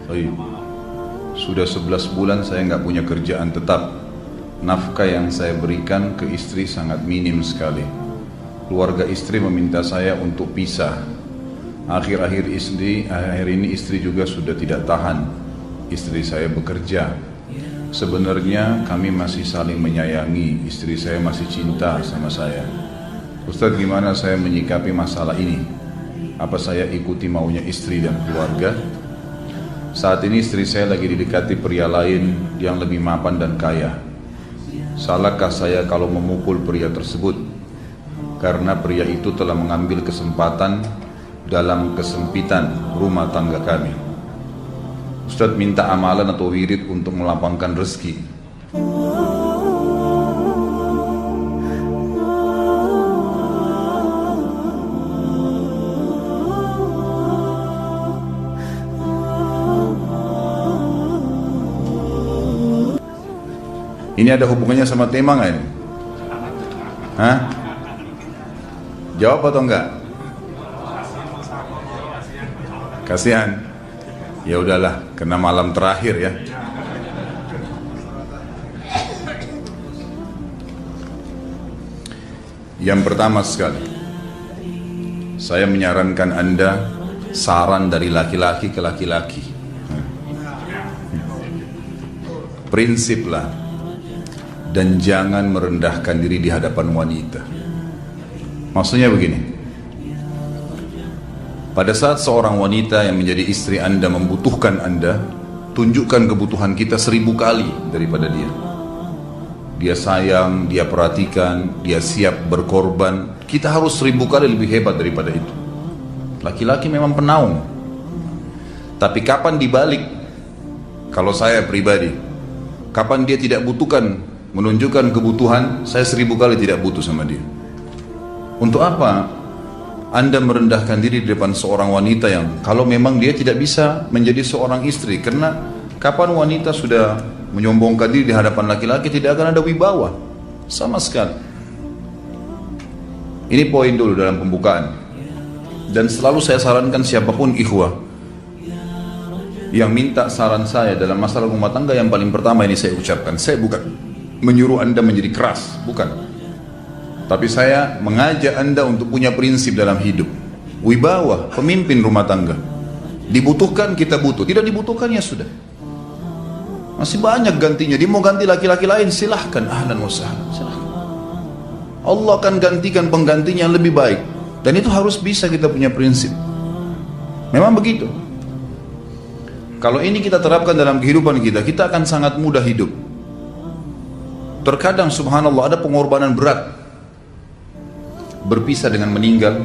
Baik. Sudah 11 bulan saya nggak punya kerjaan tetap. Nafkah yang saya berikan ke istri sangat minim sekali. Keluarga istri meminta saya untuk pisah. Akhir-akhir ini istri juga sudah tidak tahan. Istri saya bekerja. Sebenarnya kami masih saling menyayangi. Istri saya masih cinta sama saya. Ustadz, gimana saya menyikapi masalah ini? Apa saya ikuti maunya istri dan keluarga? Saat ini istri saya lagi didekati pria lain yang lebih mapan dan kaya. Salahkah saya kalau memukul pria tersebut? Karena pria itu telah mengambil kesempatan dalam kesempitan rumah tangga kami. Ustadz minta amalan atau wirid untuk melapangkan rezeki. Ini ada hubungannya sama tema nggak ini? Hah? Jawab atau enggak? Kasihan. Ya udahlah, karena malam terakhir ya. Yang pertama sekali, saya menyarankan Anda saran dari laki-laki ke laki-laki. Prinsiplah dan jangan merendahkan diri di hadapan wanita. Maksudnya begini, pada saat seorang wanita yang menjadi istri Anda membutuhkan Anda, tunjukkan kebutuhan kita 1000 kali daripada dia. Dia sayang, dia perhatikan, dia siap berkorban. Kita harus 1000 kali lebih hebat daripada itu. Laki-laki memang penaung. Tapi kapan dibalik? Kalau saya pribadi, kapan dia tidak butuhkan menunjukkan kebutuhan, saya 1000 kali tidak butuh sama dia. Untuk apa Anda merendahkan diri di depan seorang wanita yang kalau memang dia tidak bisa menjadi seorang istri? Karena kapan wanita sudah menyombongkan diri di hadapan laki-laki, tidak akan ada wibawa sama sekali. Ini poin dulu dalam pembukaan. Dan selalu saya sarankan siapapun ikhwah yang minta saran saya dalam masalah rumah tangga, yang paling pertama ini saya ucapkan, saya bukan menyuruh Anda menjadi keras, bukan. Tapi saya mengajak Anda untuk punya prinsip dalam hidup. Wibawa, pemimpin rumah tangga. Dibutuhkan, kita butuh. Tidak dibutuhkan, ya sudah. Masih banyak gantinya. Dia mau ganti laki-laki lain, silahkan. Ahlan wa sahlan, silahkan. Allah akan gantikan penggantinya yang lebih baik. Dan itu harus bisa kita punya prinsip. Memang begitu. Kalau ini kita terapkan dalam kehidupan kita, kita akan sangat mudah hidup. Terkadang subhanallah ada pengorbanan berat. Berpisah dengan meninggal,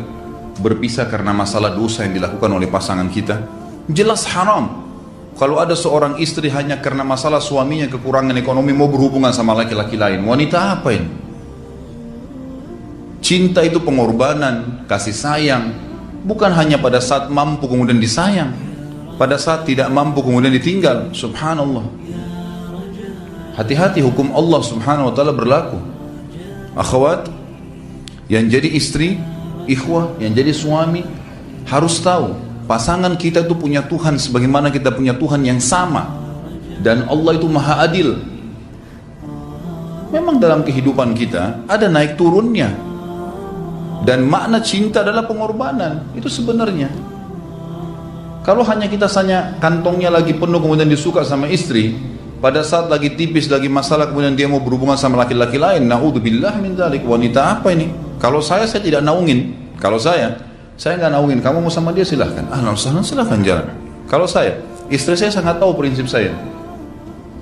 berpisah karena masalah dosa yang dilakukan oleh pasangan kita, jelas haram. Kalau ada seorang istri hanya karena masalah suaminya kekurangan ekonomi mau berhubungan sama laki-laki lain, wanita apa ini? Cinta itu pengorbanan, kasih sayang. Bukan hanya pada saat mampu kemudian disayang, pada saat tidak mampu kemudian ditinggal. Subhanallah. Hati-hati, hukum Allah subhanahu wa ta'ala berlaku. Akhwat, yang jadi istri, ikhwah, yang jadi suami, harus tahu pasangan kita itu punya Tuhan sebagaimana kita punya Tuhan yang sama. Dan Allah itu maha adil. Memang dalam kehidupan kita ada naik turunnya. Dan makna cinta adalah pengorbanan. Itu sebenarnya. Kalau hanya kita kantongnya lagi penuh kemudian disuka sama istri, pada saat lagi tipis, lagi masalah, kemudian dia mau berhubungan sama laki-laki lain, na'udzubillah min dzalik. Wanita apa ini? Kalau saya tidak naungin. Kalau saya nggak naungin. Kamu mau sama dia silahkan. Ahlan sahlan, silahkan jalan. Kalau saya, istri saya sangat tahu prinsip saya.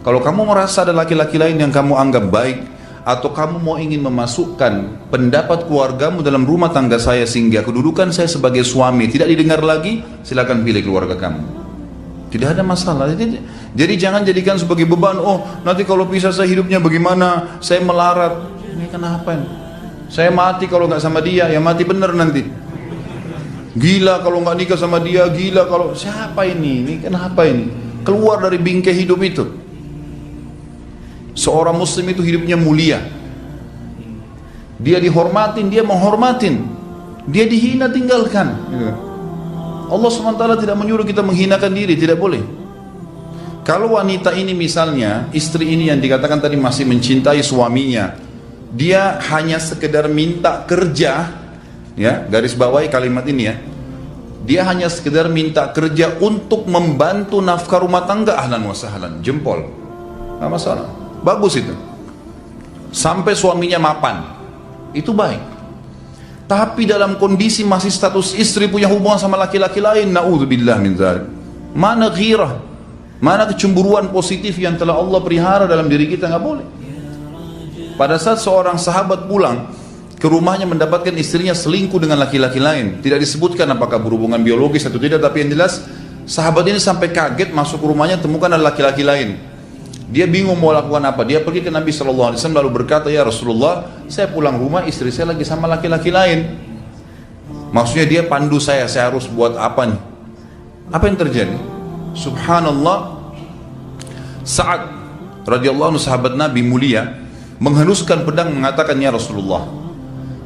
Kalau kamu merasa ada laki-laki lain yang kamu anggap baik, atau kamu mau ingin memasukkan pendapat keluargamu dalam rumah tangga saya sehingga kedudukan saya sebagai suami tidak didengar lagi, silakan pilih keluarga kamu. Tidak ada masalah. Jadi jangan jadikan sebagai beban. Oh, nanti kalau pisah saya hidupnya bagaimana? Saya melarat. Ini kenapa ini? Saya mati kalau nggak sama dia, ya mati bener nanti. Gila kalau nggak nikah sama dia, gila kalau siapa ini? Ini kenapa ini? Keluar dari bingkai hidup itu. Seorang muslim itu hidupnya mulia. Dia dihormatin, dia menghormatin. Dia dihina, tinggalkan. Allah SWT tidak menyuruh kita menghinakan diri, tidak boleh. Kalau wanita ini misalnya, istri ini yang dikatakan tadi masih mencintai suaminya, dia hanya sekedar minta kerja, ya, garis bawahi kalimat ini ya, dia hanya sekedar minta kerja untuk membantu nafkah rumah tangga, ahlan wa sahlan, jempol, nggak masalah, bagus itu, sampai suaminya mapan, itu baik. Tapi dalam kondisi masih status istri punya hubungan sama laki-laki lain, na'udzubillah min dzalik, mana ghirah, mana kecemburuan positif yang telah Allah pelihara dalam diri kita, nggak boleh. Pada saat seorang sahabat pulang ke rumahnya mendapatkan istrinya selingkuh dengan laki-laki lain, tidak disebutkan apakah berhubungan biologis atau tidak, tapi yang jelas sahabat ini sampai kaget masuk ke rumahnya temukan ada laki-laki lain. Dia bingung mau lakukan apa. Dia pergi ke Nabi SAW lalu berkata, ya Rasulullah, saya pulang rumah istri saya lagi sama laki-laki lain. Maksudnya dia pandu saya harus buat apa nih? Apa yang terjadi? Subhanallah, Sa'ad radhiyallahu anhu sahabat Nabi mulia menghenuskan pedang mengatakan, ya Rasulullah,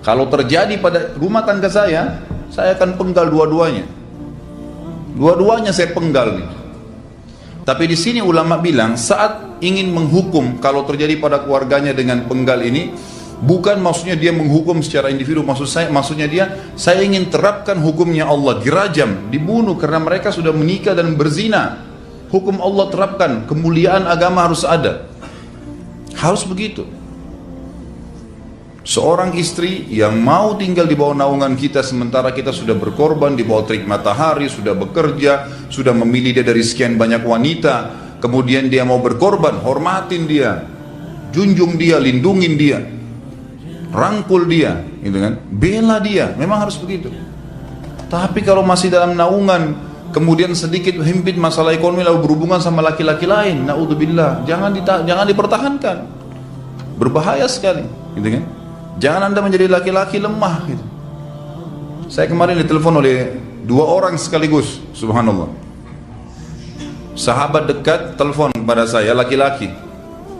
kalau terjadi pada rumah tangga saya akan penggal dua-duanya. Dua-duanya saya penggal nih. Tapi di sini ulama bilang saat ingin menghukum kalau terjadi pada keluarganya dengan penggal ini, bukan maksudnya dia menghukum secara individu, maksudnya dia, saya ingin terapkan hukumnya Allah, dirajam, dibunuh karena mereka sudah menikah dan berzina. Hukum Allah terapkan, kemuliaan agama harus ada. Harus begitu. Seorang istri yang mau tinggal di bawah naungan kita sementara kita sudah berkorban di bawah terik matahari, sudah bekerja, sudah memilih dia dari sekian banyak wanita, kemudian dia mau berkorban, hormatin dia, junjung dia, lindungin dia, rangkul dia, gitu kan? Bela dia, memang harus begitu. Tapi kalau masih dalam naungan, kemudian sedikit himpit masalah ekonomi lalu berhubungan sama laki-laki lain, naudzubillah, jangan dipertahankan, berbahaya sekali, gitu kan? Jangan Anda menjadi laki-laki lemah, gitu. Saya kemarin ditelepon oleh dua orang sekaligus, subhanallah. Sahabat dekat telepon kepada saya, laki-laki.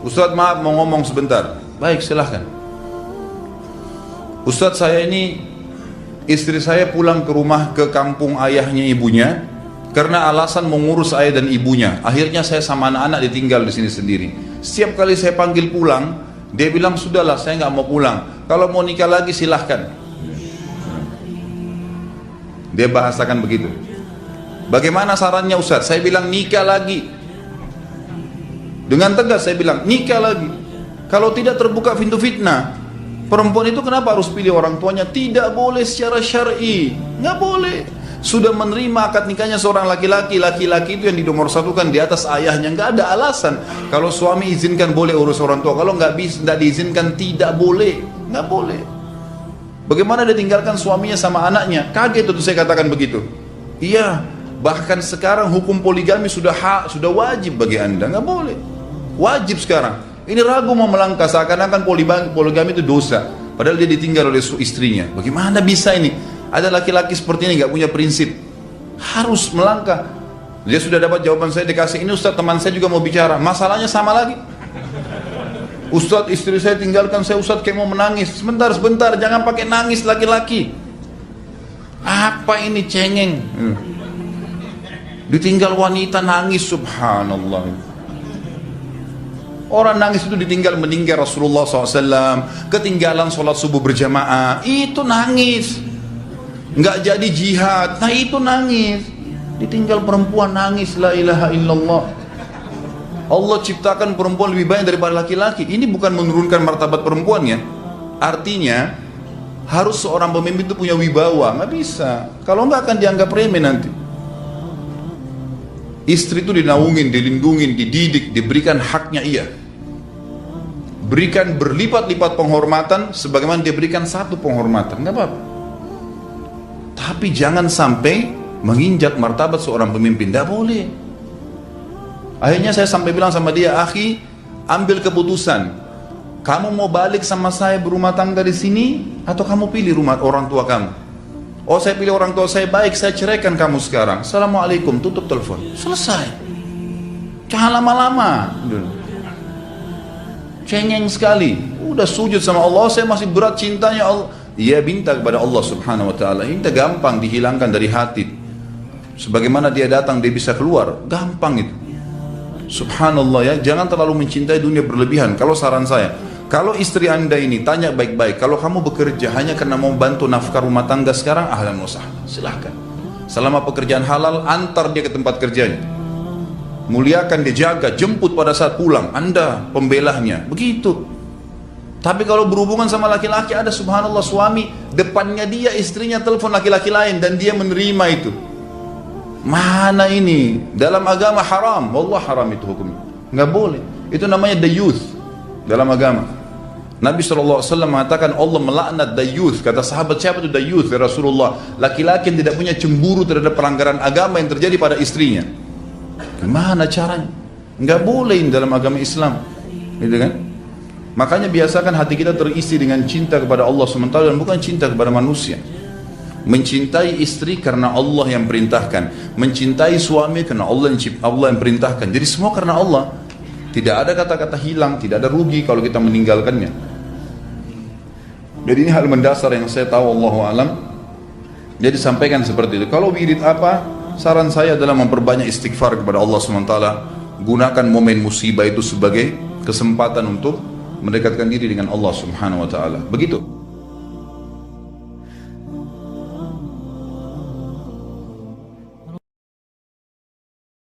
Ustadz, maaf mau ngomong sebentar. Baik, silahkan. Ustadz, saya ini, istri saya pulang ke rumah ke kampung ayahnya ibunya karena alasan mengurus ayah dan ibunya. Akhirnya saya sama anak-anak ditinggal di sini sendiri. Setiap kali saya panggil pulang, dia bilang, sudahlah saya nggak mau pulang, kalau mau nikah lagi silahkan. Dia bahasakan begitu. Bagaimana sarannya Ustaz? Saya bilang nikah lagi. Dengan tegas saya bilang nikah lagi. Kalau tidak terbuka pintu fitnah. Perempuan itu kenapa harus pilih orang tuanya? Tidak boleh secara syar'i, nggak boleh. Sudah menerima akad nikahnya seorang laki-laki, laki-laki itu yang dinomorsatukan di atas ayahnya, nggak ada alasan. Kalau suami izinkan boleh urus orang tua, kalau nggak diizinkan tidak boleh, nggak boleh. Bagaimana dia tinggalkan suaminya sama anaknya? Kaget itu saya katakan begitu. Iya, bahkan sekarang hukum poligami sudah wajib bagi Anda, nggak boleh, wajib sekarang. Ini ragu mau melangkah seakan-akan poligami itu dosa, padahal dia ditinggal oleh istrinya. Bagaimana bisa ini? Ada laki-laki seperti ini gak punya prinsip, harus melangkah. Dia sudah dapat jawaban saya, dikasih ini, Ustadz teman saya juga mau bicara, masalahnya sama lagi. Ustadz istri saya tinggalkan saya, Ustadz kayak mau menangis. Sebentar, jangan pakai nangis laki-laki. Apa ini cengeng? Ditinggal wanita nangis, subhanallah. Orang nangis itu ditinggal meninggal Rasulullah SAW, ketinggalan sholat subuh berjamaah, itu nangis. Nggak jadi jihad, nah itu nangis. Ditinggal perempuan nangis, la ilaha illallah. Allah ciptakan perempuan lebih banyak daripada laki-laki. Ini bukan menurunkan martabat perempuannya. Artinya harus seorang pemimpin itu punya wibawa. Nggak bisa, kalau nggak akan dianggap remeh nanti. Istri itu dinaungin, dilindungin, dididik, diberikan haknya ia. Berikan berlipat-lipat penghormatan sebagaimana dia berikan satu penghormatan, nggak apa-apa. Tapi jangan sampai menginjak martabat seorang pemimpin, tidak boleh. Akhirnya saya sampai bilang sama dia, akhi, ambil keputusan. Kamu mau balik sama saya berumah tangga di sini, atau kamu pilih rumah orang tua kamu? Oh, saya pilih orang tua saya, baik, saya ceraikan kamu sekarang. Assalamualaikum, tutup telepon, selesai. Jangan lama-lama. Cengeng sekali. Udah sujud sama Allah, saya masih berat cintanya Allah. Dia minta kepada Allah subhanahu wa ta'ala, minta gampang dihilangkan dari hati. Sebagaimana dia datang dia bisa keluar, gampang itu. Subhanallah ya, jangan terlalu mencintai dunia berlebihan. Kalau saran saya, kalau istri anda ini tanya baik-baik, kalau kamu bekerja hanya karena mau bantu nafkah rumah tangga sekarang, ahlan wa sahlan, silahkan. Selama pekerjaan halal, antar dia ke tempat kerjanya. Muliakan dia, jaga, jemput pada saat pulang, anda pembelahnya, begitu. Tapi kalau berhubungan sama laki-laki, ada subhanallah suami, depannya dia istrinya telepon laki-laki lain dan dia menerima itu. Mana ini? Dalam agama haram, wallah haram itu hukumnya. Nggak boleh. Itu namanya dayuth dalam agama. Nabi SAW mengatakan Allah melaknat dayuth. Kata sahabat, siapa itu dayuth ya Rasulullah? Laki-laki yang tidak punya cemburu terhadap pelanggaran agama yang terjadi pada istrinya. Gimana caranya? Nggak boleh dalam agama Islam, gitu kan? Makanya biasakan hati kita terisi dengan cinta kepada Allah SWT dan bukan cinta kepada manusia. Mencintai istri karena Allah yang perintahkan, mencintai suami karena Allah yang perintahkan. Jadi semua karena Allah. Tidak ada kata-kata hilang, tidak ada rugi kalau kita meninggalkannya. Jadi ini hal mendasar yang saya tahu, Allahu alam. Jadi sampaikan seperti itu. Kalau wirid apa? Saran saya adalah memperbanyak istighfar kepada Allah SWT. Gunakan momen musibah itu sebagai kesempatan untuk mendekatkan diri dengan Allah Subhanahu wa taala. Begitu.